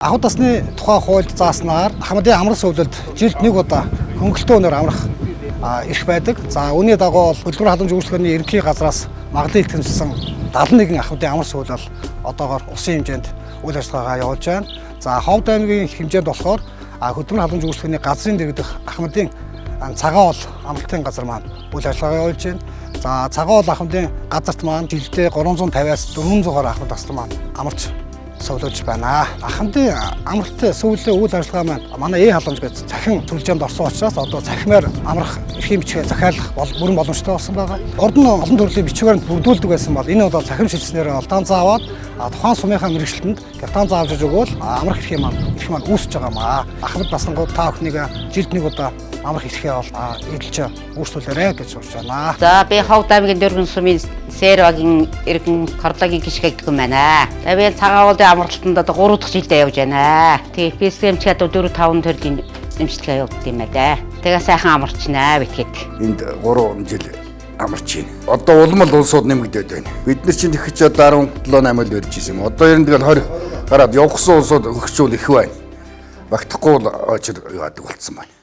Ахуй тасны тухай хуульд зааснаар Ахмадын амрах сувлалд жилд нэг удаа хөнгөлтөө өнөр амрах эрх байдаг. За үүний дагуу хөдөлмөр халамж үйлчлэгээний ерөнхий газраас магадлал итгэмжсэн 71 Ахмадын амрах сувлал одоогоор усын хэмжээнд үйл ажиллагаагаа явуулж байна. За Ховд аймгийн хэмжээнд болохоор хөдөлмөр халамж үйлчлэгээний газрын дэргэдэх Ахмадын цагаан бол амралтын газар маань үйл ажиллагаа явуулж байна. За цагаан бол Ахмадын газарт маань жилдээ 350-аас 400 Ахмад тасла маань амарч сувлуулж байна. Ахмадын амралт сувлын үйл ажиллагаа маань манай халамж гэж захин сүлжээнд орсон учраас одоо захимаар амрах эрхийн бичгээ захиалах бүрэн боломжтой болсон байгаа. Урд нь олон төрлийн бичгээр бүрдүүлдэг байсан бол энэ бол захим шилжснээр галтаан зааваад тухайн сумынхаа мэргэжилтэнд галтаан заавж өгвөл амрах эрх маань үүсэж байгаамаа. Ахмад насангууд та бүхнийг жилд нэг удаа амрах эрхээ бол эдэлж өөрчлөлөөрэй гэж урьж байна. За би Ховд аймгийн дөрвөн сумын Сэрвагийн иргэн Корлагийн гიშгэгдэх юм байна. За би цагаан амралтанд одоо 3 дахь жилдээ явж байна. Тэгээ ПСМ-чад 4-5 төрлийн эмчилгээ явуулдаг юм байна. Тэгээ сайхан амарчнаа битгээд. Энд 3 жил амарч байна. Одоо улмал улсууд нэмэгдээд байна. Бид нар чинь их ч 17-8 л барьж ирсэн юм. Одоо ер нь тэгэл 20 гараад явахсан улсууд өгчүүл их байна. Багтахгүй л очир яадаг болцсон байна.